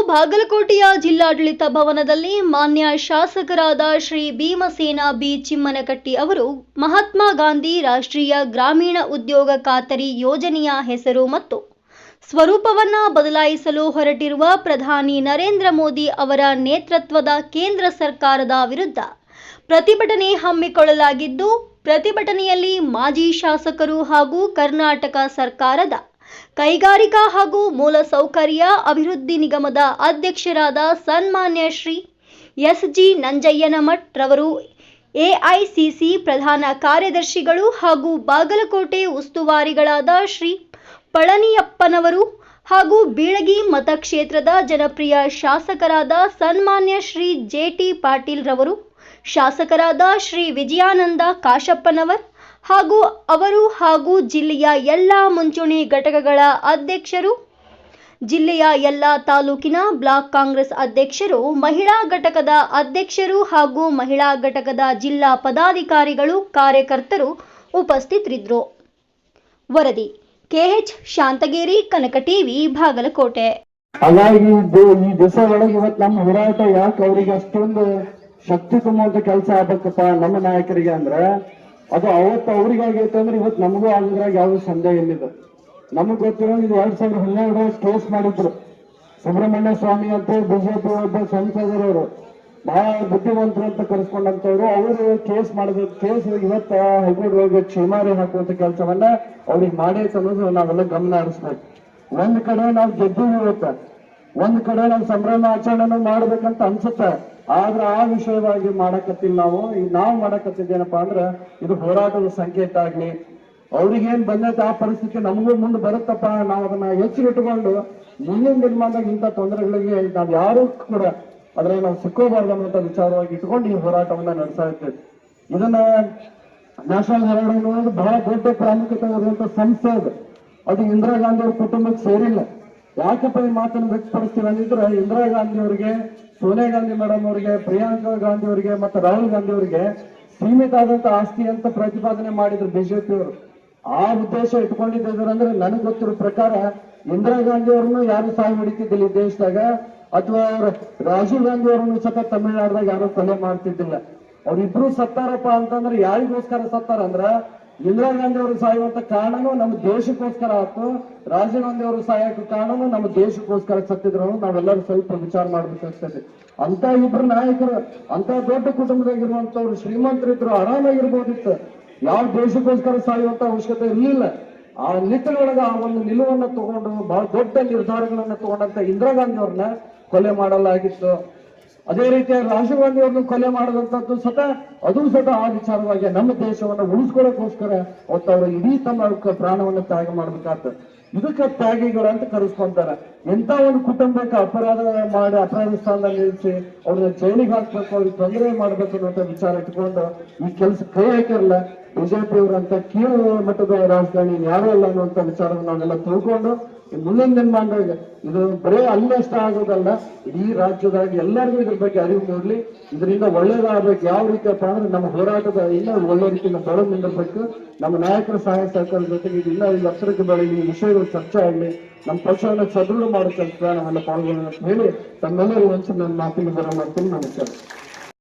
ಬಾಗಲಕೋಟೆಯ ಜಿಲ್ಲಾಡಳಿತ ಭವನದಲ್ಲಿ ಮಾನ್ಯ ಶಾಸಕರಾದ ಶ್ರೀ ಭೀಮಸೇನ ಬಿ ಚಿಮ್ಮನಕಟ್ಟಿ ಅವರು ಮಹಾತ್ಮ ಗಾಂಧಿ ರಾಷ್ಟ್ರೀಯ ಗ್ರಾಮೀಣ ಉದ್ಯೋಗ ಖಾತರಿ ಯೋಜನೆಯ ಹೆಸರು ಮತ್ತು ಸ್ವರೂಪವನ್ನು ಬದಲಾಯಿಸಲು ಹೊರಟಿರುವ ಪ್ರಧಾನಿ ನರೇಂದ್ರ ಮೋದಿ ಅವರ ನೇತೃತ್ವದ ಕೇಂದ್ರ ಸರ್ಕಾರದ ವಿರುದ್ಧ ಪ್ರತಿಭಟನೆ ಹಮ್ಮಿಕೊಳ್ಳಲಾಗಿದ್ದು, ಪ್ರತಿಭಟನೆಯಲ್ಲಿ ಮಾಜಿ ಶಾಸಕರು ಹಾಗೂ ಕರ್ನಾಟಕ ಸರ್ಕಾರದ ಕೈಗಾರಿಕಾ ಹಾಗೂ ಮೂಲಸೌಕರ್ಯ ಅಭಿವೃದ್ಧಿ ನಿಗಮದ ಅಧ್ಯಕ್ಷರಾದ ಸನ್ಮಾನ್ಯ ಶ್ರೀ ಎಸ್.ಜಿ. ನಂಜಯ್ಯನಮಠ್ ರವರು, ಎಐಸಿಸಿ ಪ್ರಧಾನ ಕಾರ್ಯದರ್ಶಿಗಳು ಹಾಗೂ ಬಾಗಲಕೋಟೆ ಉಸ್ತುವಾರಿಗಳಾದ ಶ್ರೀ ಪಳನಿಯಪ್ಪನವರು ಹಾಗೂ ಬೀಳಗಿ ಮತಕ್ಷೇತ್ರದ ಜನಪ್ರಿಯ ಶಾಸಕರಾದ ಸನ್ಮಾನ್ಯ ಶ್ರೀ ಜೆ.ಟಿ. ಪಾಟೀಲ್ ರವರು, ಶಾಸಕರಾದ ಶ್ರೀ ವಿಜಯಾನಂದ ಕಾಶಪ್ಪನವರ್ ಹಾಗೂ ಜಿಲ್ಲೆಯ ಎಲ್ಲ ಮುಂಚೂಣಿ ಘಟಕಗಳ ಅಧ್ಯಕ್ಷರು, ಜಿಲ್ಲೆಯ ಎಲ್ಲ ತಾಲೂಕಿನ ಬ್ಲಾಕ್ ಕಾಂಗ್ರೆಸ್ ಅಧ್ಯಕ್ಷರು, ಮಹಿಳಾ ಘಟಕದ ಅಧ್ಯಕ್ಷರು ಹಾಗೂ ಮಹಿಳಾ ಘಟಕದ ಜಿಲ್ಲಾ ಪದಾಧಿಕಾರಿಗಳು, ಕಾರ್ಯಕರ್ತರು ಉಪಸ್ಥಿತರಿದ್ದರು. ವರದಿ ಕೆಎಚ್ ಶಾಂತಗೇರಿ, ಕನಕ ಟಿವಿ, ಬಾಗಲಕೋಟೆ. ಹಾಗಾಗಿ ಈ ದಿವಸ ಒಳಗೆ ಇವತ್ತು ನಮ್ಮ ಹೋರಾಟ ಯಾಕೆ ಅವರಿಗೆ ಅಷ್ಟೊಂದು ಶಕ್ತಿ ತುಂಬುವಂತ ಕೆಲಸ ಆಗ್ಬೇಕಪ್ಪ ನಮ್ಮ ನಾಯಕರಿಗೆ ಅಂದ್ರೆ ಅದು ಅವತ್ತು ಅವ್ರಿಗಾಗೈತೆ ಅಂದ್ರೆ ಇವತ್ತು ನಮಗೂ ಆಗಿದ್ರಾಗ ಯಾವ್ದು ಸಂದೇಹ ಇಲ್ಲಿದೆ. ನಮಗ್ ಗೊತ್ತಿರೋ ಇದು 2012 ಕೇಸ್ ಮಾಡಿದ್ರು. ಸುಬ್ರಹ್ಮಣ್ಯ ಸ್ವಾಮಿ ಅಂತ ಬಿಜೆಪಿ ಒಬ್ಬ ಸಂಸದರವರು ಬಹಳ ಬುದ್ಧಿವಂತರು ಅಂತ ಕರೆಸ್ಕೊಂಡಂತವ್ರು, ಅವರು ಕೇಸ್ ಮಾಡಬೇಕು. ಕೇಸ್ ಇವತ್ತ ಹೈಕೋರ್ಟ್ ಹೋಗಿ ಕ್ಷಮಾರಿ ಹಾಕುವಂತ ಕೆಲಸವನ್ನ ಅವ್ರಿಗೆ ಮಾಡೈತೆ ಅನ್ನೋದು ನಾವೆಲ್ಲ ಗಮನ ಹರಿಸ್ಬೇಕು. ಒಂದ್ ಕಡೆ ನಾವು ಗೆದ್ದೀವಿ ಇವತ್ತ, ಒಂದ್ ಕಡೆ ನಾವು ಸಂಭ್ರಮ ಆಚರಣೆ ಮಾಡ್ಬೇಕಂತ ಅನ್ಸುತ್ತೆ. ಆದ್ರೆ ಆ ವಿಷಯವಾಗಿ ಮಾಡಕತ್ತಿಲ್ಲ. ನಾವು ಮಾಡಕತ್ತಿದ್ದೇನಪ್ಪಾ ಅಂದ್ರೆ ಇದು ಹೋರಾಟದ ಸಂಕೇತ ಆಗ್ಲಿ, ಅವ್ರಿಗೇನ್ ಬಂದೈತೆ ಆ ಪರಿಸ್ಥಿತಿ ನಮಗೂ ಮುಂದೆ ಬರುತ್ತಪ್ಪ, ನಾವು ಅದನ್ನ ಹೆಚ್ಚಿಗಿಟ್ಟುಕೊಂಡು ಮುಂದಿನ ದಿನಮಾನದಾಗ ಇಂಥ ತೊಂದರೆಗಳಿಗೆ ನಾವು ಯಾರು ಕೂಡ ಆದ್ರೆ ನಾವು ಸಿಕ್ಕೋಬಾರ್ದು ಅನ್ನುವಂಥ ವಿಚಾರವಾಗಿ ಇಟ್ಕೊಂಡು ಈ ಹೋರಾಟವನ್ನ ನಡೆಸ್ತಾ ಇರ್ತೇವೆ. ಇದನ್ನ ನ್ಯಾಷನಲ್ ಹೆರಾಲ್ಡ್ ಅನ್ನೋದು ಬಹಳ ದೊಡ್ಡ ಪ್ರಾಮುಖ್ಯತೆ ಇರುವಂತ ಸಂಸ್ಥೆ ಅದು ಇಂದಿರಾ ಗಾಂಧಿ ಅವ್ರ ಕುಟುಂಬಕ್ಕೆ ಸೇರಿಲ್ಲ. ಯಾಕಪ್ಪ ಈ ಮಾತನ್ನು ವ್ಯಕ್ತಪಡಿಸ್ತೀವಿ ಅಂದಿದ್ರೆ, ಇಂದಿರಾ ಗಾಂಧಿ ಅವರಿಗೆ, ಸೋನಿಯಾ ಗಾಂಧಿ ಮೇಡಮ್ ಅವರಿಗೆ, ಪ್ರಿಯಾಂಕಾ ಗಾಂಧಿ ಅವರಿಗೆ ಮತ್ತೆ ರಾಹುಲ್ ಗಾಂಧಿ ಅವರಿಗೆ ಸೀಮಿತ ಆದಂತ ಆಸ್ತಿ ಅಂತ ಪ್ರತಿಪಾದನೆ ಮಾಡಿದ್ರು ಬಿಜೆಪಿಯವರು. ಆ ಉದ್ದೇಶ ಇಟ್ಕೊಂಡಿದ್ದಾರೆ ಅಂದ್ರೆ ನನಗೆ ಗೊತ್ತಿರೋ ಪ್ರಕಾರ ಇಂದಿರಾ ಗಾಂಧಿ ಅವ್ರನ್ನು ಯಾರು ಸಾಯಿ ಹೊಡಿತಿದ್ದಿಲ್ಲ ಈ ದೇಶದಾಗ, ಅಥವಾ ರಾಜೀವ್ ಗಾಂಧಿ ಅವ್ರನ್ನು ಸತ ತಮಿಳುನಾಡದಾಗ ಯಾರು ಕೊಲೆ ಮಾಡ್ತಿದ್ದಿಲ್ಲ. ಅವ್ರಿಬ್ರು ಸತ್ತಾರಪ್ಪ ಅಂತಂದ್ರೆ ಯಾರಿಗೋಸ್ಕರ ಸತ್ತಾರ ಅಂದ್ರ ಇಂದಿರಾ ಗಾಂಧಿ ಅವರು ಸಾಯುವಂತ ಕಾರಣನು ನಮ್ಮ ದೇಶಕ್ಕೋಸ್ಕರ ಆಯ್ತು, ರಾಜೀವ್ ಗಾಂಧಿ ಅವರು ಸಾಯಕ ಕಾರಣನು ನಮ್ಮ ದೇಶಕ್ಕೋಸ್ಕರ ಸತ್ತಿದ್ರು. ನಾವೆಲ್ಲರೂ ಸ್ವಲ್ಪ ವಿಚಾರ ಮಾಡ್ಬೇಕಾಗ್ತದೆ. ಅಂತ ಇಬ್ರು ನಾಯಕರು ಅಂತ ದೊಡ್ಡ ಕುಟುಂಬದಾಗಿರುವಂತವ್ರು ಶ್ರೀಮಂತರಿದ್ರು, ಆರಾಮಾಗಿರ್ಬೋದಿತ್ತು. ಯಾವ ದೇಶಕ್ಕೋಸ್ಕರ ಸಾಯುವಂತ ಅವಶ್ಯಕತೆ ಇರಲಿಲ್ಲ. ಆ ನಿಟ್ಟಿನೊಳಗ ಆ ಒಂದು ನಿಲುವನ್ನ ತಗೊಂಡು ಬಹಳ ದೊಡ್ಡ ನಿರ್ಧಾರಗಳನ್ನ ತಗೊಂಡಂತ ಇಂದಿರಾ ಗಾಂಧಿ ಅವ್ರನ್ನ ಕೊಲೆ ಮಾಡಲಾಗಿತ್ತು. ಅದೇ ರೀತಿ ರಾಜೀವ್ ಗಾಂಧಿ ಅವ್ರನ್ನ ಕೊಲೆ ಮಾಡದಂತದ್ದು ಅದು ಆ ವಿಚಾರವಾಗಿ ನಮ್ಮ ದೇಶವನ್ನ ಉಳಿಸ್ಕೊಳ್ಳೋಕೋಸ್ಕರ ಅವತ್ತವರು ಇಡೀ ತಮ್ಮ ಪ್ರಾಣವನ್ನ ತ್ಯಾಗ ಮಾಡ್ಬೇಕಾಗ್ತದೆ. ಇದಕ್ಕೆ ತ್ಯಾಗಿಗಳು ಅಂತ ಕರೆಸ್ಕೊಂತಾರೆ. ಎಂತ ಒಂದು ಕುಟುಂಬಕ್ಕೆ ಅಪರಾಧ ಮಾಡಿ ಅಪರಾಧ ಸ್ಥಾನದಲ್ಲಿ ನಿಲ್ಲಿಸಿ ಅವ್ರನ್ನ ಜೈಲಿಗೆ ಹಾಕ್ಬೇಕು, ಅವ್ರಿಗೆ ತೊಂದರೆ ಮಾಡ್ಬೇಕು ಅನ್ನುವಂತ ವಿಚಾರ ಇಟ್ಕೊಂಡು ಈ ಕೆಲಸ ಕೈ ಹಾಕಿರಲ್ಲ ಬಿಜೆಪಿ ಅವರಂತ ಕೀಳು ಮಟ್ಟದ ರಾಜಕಾರಣಿ ಯಾರು ಅಲ್ಲ ಅನ್ನುವಂತ ವಿಚಾರವನ್ನು ನಾವೆಲ್ಲ ತಿಳ್ಕೊಂಡು ಮುಂದಿನ ದಿನಮಾನದಾಗ ಇದು ಬರೇ ಅಲ್ಲಷ್ಟ ಆಗೋದಲ್ಲ, ಇಡೀ ರಾಜ್ಯದಾಗ ಎಲ್ಲರಿಗೂ ಇದ್ರ ಬಗ್ಗೆ ಅರಿವು ಮೂಡ್ಲಿ, ಇದರಿಂದ ಒಳ್ಳೇದಾಗಬೇಕು. ಯಾವ ರೀತಿಯಪ್ಪ ಅಂದ್ರೆ ನಮ್ಮ ಹೋರಾಟದ ಇಲ್ಲ ಒಳ್ಳೆ ರೀತಿಯಿಂದ ಬೆಳೆದು ನಿಲ್ಲಬೇಕು. ನಮ್ಮ ನಾಯಕರ ಸಹಾಯ ಸಹಕಾರದ ಜೊತೆಗೆ ಇದೆಲ್ಲ ಈ ಎತ್ತರಕ್ಕೆ ಬೆಳೀಲಿ, ಈ ವಿಷಯಗಳು ಚರ್ಚೆ ಆಗಲಿ, ನಮ್ಮ ಪಕ್ಷವನ್ನು ಸದೃಢ ಮಾಡೋ ಕೆಲಸ ನಾವೆಲ್ಲ ಪಾಲ್ಗೊಳ್ಳೋಣ ಅಂತ ಹೇಳಿ ತಮ್ಮೆಲ್ಲರೂ ಒಂದ್ಸಲ ನನ್ನ ಮಾತಿಗೆ ಬರೋ ಮಾಡ್ತೀನಿ. ನಮಸ್ಕಾರ.